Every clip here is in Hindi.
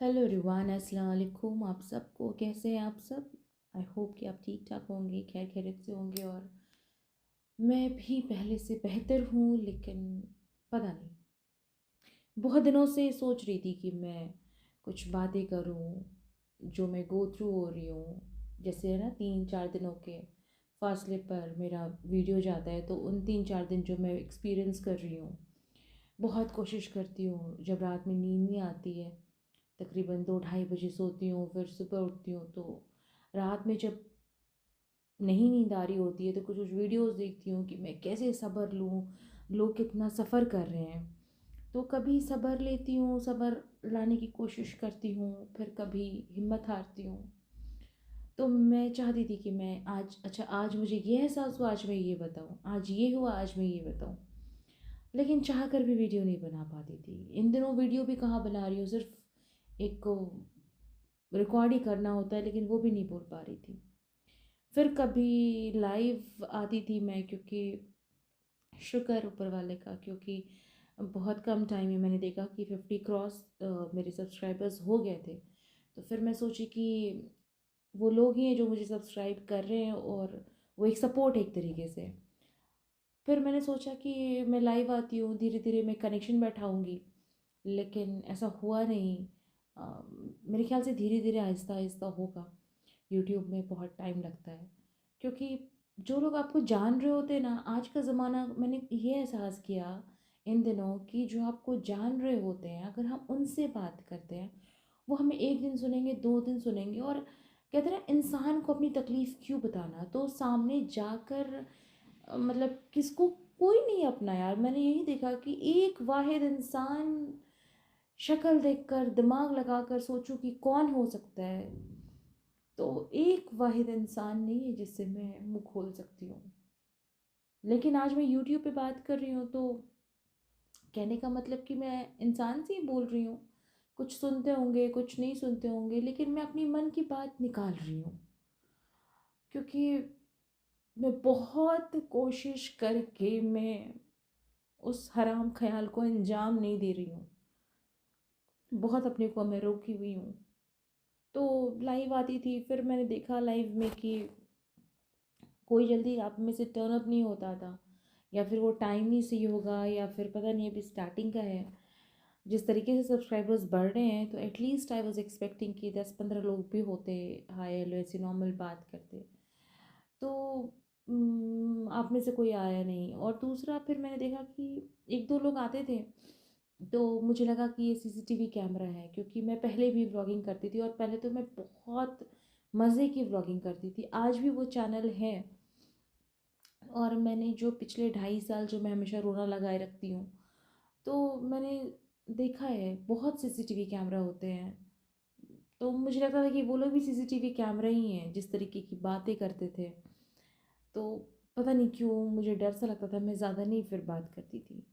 हेलो एवरीवन, अस्सलाम वालेकुम। आप सबको कैसे हैं आप सब? आई होप कि आप ठीक ठाक होंगे, खैर खैरियत से होंगे। और मैं भी पहले से बेहतर हूँ, लेकिन पता नहीं, बहुत दिनों से सोच रही थी कि मैं कुछ बातें करूँ जो मैं गो थ्रू हो रही हूँ। जैसे है ना, 3-4 दिनों के फासले पर मेरा वीडियो जाता है, तो उन 3-4 दिन जो मैं एक्सपीरियंस कर रही हूँ, बहुत कोशिश करती हूँ। जब रात में नींद नहीं आती है, तकरीबन 2-2:30 बजे सोती हूँ, फिर सुबह उठती हूँ, तो रात में जब नहीं नींद आ रही होती है तो कुछ कुछ वीडियोस देखती हूँ कि मैं कैसे सब्र लूँ, लोग कितना सफ़र कर रहे हैं। तो कभी सब्र लेती हूँ, सब्र लाने की कोशिश करती हूँ, फिर कभी हिम्मत हारती हूँ। तो मैं चाहती थी कि मैं आज, अच्छा आज मुझे ये एहसास हुआ, आज मैं ये बताऊँ, आज ये हुआ, आज मैं ये बताऊँ। लेकिन चाह कर भी वीडियो नहीं बना पाती थी। इन दिनों वीडियो भी कहाँ बना रही हूँ, सिर्फ एक रिकॉर्ड ही करना होता है, लेकिन वो भी नहीं बोल पा रही थी। फिर कभी लाइव आती थी मैं, क्योंकि शुक्र ऊपर वाले का, क्योंकि बहुत कम टाइम में मैंने देखा कि 50 क्रॉस मेरे सब्सक्राइबर्स हो गए थे। तो फिर मैं सोची कि वो लोग ही हैं जो मुझे सब्सक्राइब कर रहे हैं, और वो एक सपोर्ट है एक तरीके से। फिर मैंने सोचा कि मैं लाइव आती हूँ, धीरे धीरे मैं कनेक्शन बैठाऊँगी, लेकिन ऐसा हुआ नहीं। मेरे ख्याल से धीरे धीरे आहिस्ता आहिस्ता होगा। यूट्यूब में बहुत टाइम लगता है, क्योंकि जो लोग आपको जान रहे होते हैं ना, आज का ज़माना, मैंने ये एहसास किया इन दिनों कि जो आपको जान रहे होते हैं, अगर हम उनसे बात करते हैं, वो हमें एक दिन सुनेंगे, 2 दिन सुनेंगे, और कहते हैं ना, इंसान को अपनी तकलीफ़ क्यों बताना। तो सामने जाकर मतलब किसको, कोई नहीं अपना यार। मैंने यही देखा कि एक वाहिद इंसान, शक्ल देखकर दिमाग लगाकर सोचूं कि कौन हो सकता है, तो एक वाहिद इंसान नहीं है जिससे मैं मुंह खोल सकती हूँ। लेकिन आज मैं यूट्यूब पे बात कर रही हूँ, तो कहने का मतलब कि मैं इंसान से ही बोल रही हूँ। कुछ सुनते होंगे, कुछ नहीं सुनते होंगे, लेकिन मैं अपनी मन की बात निकाल रही हूँ। क्योंकि मैं बहुत कोशिश करके मैं उस हराम ख्याल को अंजाम नहीं दे रही हूँ। बहुत अपने को मैं रोकी हुई हूँ। तो लाइव आती थी, फिर मैंने देखा लाइव में कि कोई जल्दी आप में से टर्न अप नहीं होता था, या फिर वो टाइम नहीं सही होगा, या फिर पता नहीं, अभी स्टार्टिंग का है। जिस तरीके से सब्सक्राइबर्स बढ़ रहे हैं, तो एटलीस्ट आई वाज एक्सपेक्टिंग कि 10-15 लोग भी होते, हाय हेलो ऐसी नॉर्मल बात करते। तो आप में से कोई आया नहीं। और दूसरा, फिर मैंने देखा कि एक दो लोग आते थे, तो मुझे लगा कि ये सीसीटीवी कैमरा है, क्योंकि मैं पहले भी व्लॉगिंग करती थी, और पहले तो मैं बहुत मज़े की व्लॉगिंग करती थी। आज भी वो चैनल है, और मैंने जो पिछले 2.5 साल जो मैं हमेशा रोना लगाए रखती हूँ, तो मैंने देखा है बहुत सीसीटीवी कैमरा होते हैं। तो मुझे लगता था कि वो लोग भी सीसीटीवी कैमरा ही हैं, जिस तरीके की बातें करते थे। तो पता नहीं क्यों मुझे डर सा लगता था, मैं ज़्यादा नहीं फिर बात करती थी।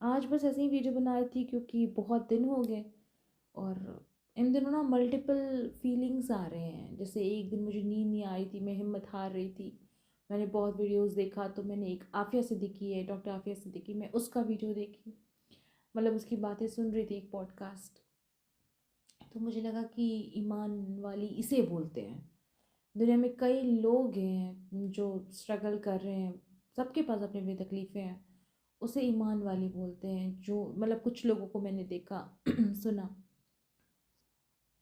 आज बस ऐसे ही वीडियो बना रही थी, क्योंकि बहुत दिन हो गए। और इन दिनों ना मल्टीपल फीलिंग्स आ रहे हैं। जैसे एक दिन मुझे नींद नहीं आ रही थी, मैं हिम्मत हार रही थी। मैंने बहुत वीडियोस देखा, तो मैंने एक आफिया सिद्दीकी है, डॉक्टर आफिया सिद्दीकी, मैं उसका वीडियो देखी, मतलब उसकी बातें सुन रही थी, एक पॉडकास्ट। तो मुझे लगा कि ईमान वाली इसे बोलते हैं। दुनिया में कई लोग हैं जो स्ट्रगल कर रहे हैं, सबके पास अपनी अपनी तकलीफ़ें हैं, उसे ईमान वाली बोलते हैं। जो मतलब कुछ लोगों को मैंने देखा सुना,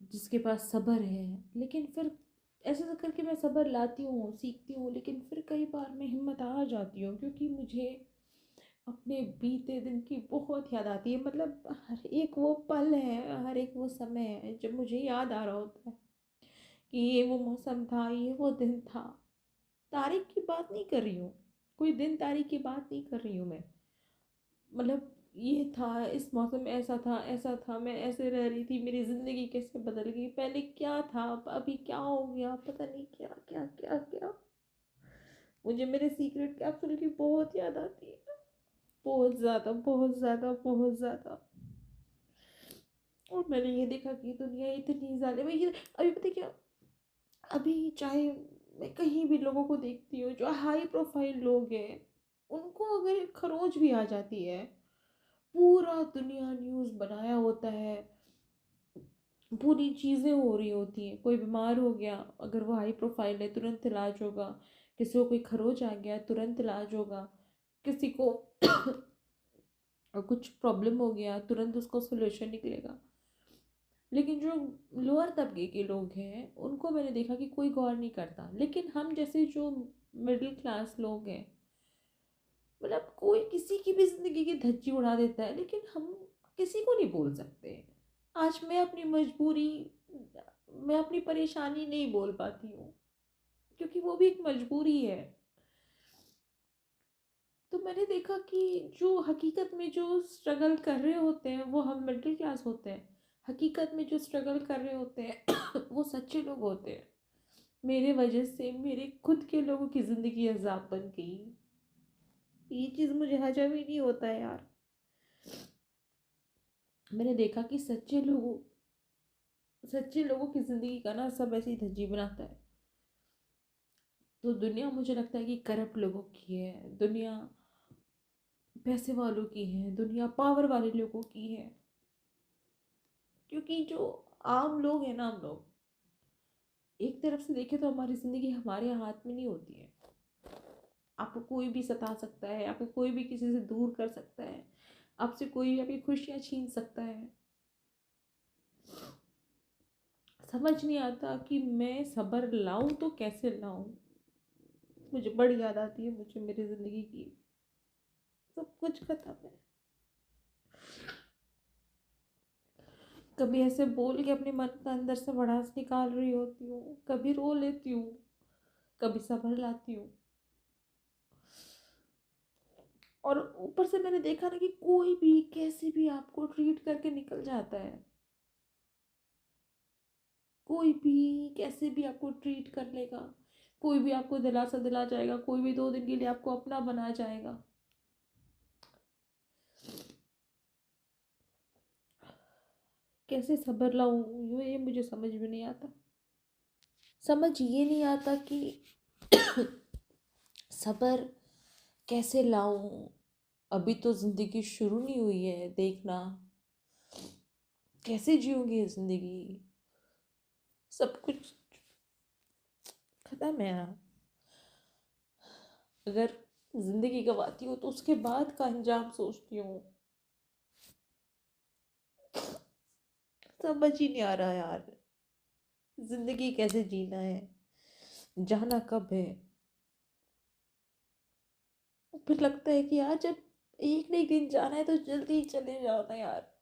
जिसके पास सब्र है। लेकिन फिर ऐसे ऐसे करके मैं सब्र लाती हूँ, सीखती हूँ, लेकिन फिर कई बार मैं हिम्मत आ जाती हूँ, क्योंकि मुझे अपने बीते दिन की बहुत याद आती है। मतलब हर एक वो पल है, हर एक वो समय है जब मुझे याद आ रहा होता है कि ये वो मौसम था, ये वो दिन था। तारीख की बात नहीं कर रही हूँ, कोई दिन तारीख की बात नहीं कर रही हूँ मैं। मतलब ये था, इस मौसम में ऐसा था, ऐसा था, मैं ऐसे रह रही थी, मेरी ज़िंदगी कैसे बदल गई, पहले क्या था, अब अभी क्या हो गया, पता नहीं क्या क्या क्या क्या। मुझे मेरे सीक्रेट कैप्सूल की बहुत याद आती है, बहुत ज़्यादा, बहुत ज़्यादा, बहुत ज़्यादा। और मैंने ये देखा कि दुनिया इतनी ज़्यादा, मैं ये अभी पता है क्या, अभी चाहे मैं कहीं भी लोगों को देखती हूँ जो हाई प्रोफाइल लोग हैं, उनको अगर एक खरोच भी आ जाती है, पूरा दुनिया न्यूज़ बनाया होता है, पूरी चीज़ें हो रही होती हैं। कोई बीमार हो गया, अगर वो हाई प्रोफाइल है तुरंत इलाज होगा। किसी को कोई खरोच आ गया तुरंत इलाज होगा। किसी को कुछ प्रॉब्लम हो गया तुरंत उसको सोल्यूशन निकलेगा। लेकिन जो लोअर तबके के लोग हैं उनको मैंने देखा कि कोई गौर नहीं करता। लेकिन हम जैसे जो मिडिल क्लास लोग हैं, मतलब कोई किसी की भी जिंदगी की धज्जी उड़ा देता है, लेकिन हम किसी को नहीं बोल सकते। आज मैं अपनी मजबूरी, मैं अपनी परेशानी नहीं बोल पाती हूँ, क्योंकि वो भी एक मजबूरी है। तो मैंने देखा कि जो हकीकत में जो स्ट्रगल कर रहे होते हैं वो हम मिडिल क्लास होते हैं। हकीकत में जो स्ट्रगल कर रहे होते हैं वो सच्चे लोग होते हैं। मेरे वजह से मेरे खुद के लोगों की ज़िंदगी अजाब बन गई। ये चीज़ मुझे हजम ही नहीं होता है यार। मैंने देखा कि सच्चे लोगों की ज़िंदगी का ना सब ऐसे ही धज्जी बनाता है। तो दुनिया मुझे लगता है कि करप्ट लोगों की है, दुनिया पैसे वालों की है, दुनिया पावर वाले लोगों की है। क्योंकि जो आम लोग हैं ना, हम लोग एक तरफ से देखें तो हमारी ज़िंदगी हमारे हाथ में नहीं होती है। आपको कोई भी सता सकता है, आपको कोई भी किसी से दूर कर सकता है, आपसे कोई भी आपकी खुशियाँ छीन सकता है। समझ नहीं आता कि मैं सब्र लाऊं तो कैसे लाऊं। मुझे बड़ी याद आती है मुझे मेरी ज़िंदगी की। सब कुछ खत्म है। कभी ऐसे बोल के अपने मन का अंदर से भड़ास निकाल रही होती हूँ, कभी रो लेती हूँ, कभी सब्र लाती हूँ। और ऊपर से मैंने देखा ना कि कोई भी कैसे भी आपको ट्रीट करके निकल जाता है। कोई भी कैसे भी आपको ट्रीट कर लेगा। कोई भी आपको दिलासा दिला जाएगा, कोई भी 2 दिन के लिए आपको अपना बना जाएगा। कैसे सब्र लाऊं ये मुझे समझ में नहीं आता। समझ ये नहीं आता कि सब्र कैसे लाऊं। अभी तो जिंदगी शुरू नहीं हुई है, देखना कैसे जीऊंगी ये जिंदगी। सब कुछ खत्म है यार। अगर जिंदगी गवाती हूँ तो उसके बाद का अंजाम सोचती हूँ। समझ ही नहीं आ रहा यार, जिंदगी कैसे जीना है, जाना कब है। फिर लगता है कि यार जब एक न एक दिन जाना है तो जल्दी ही चले जाओ ना यार।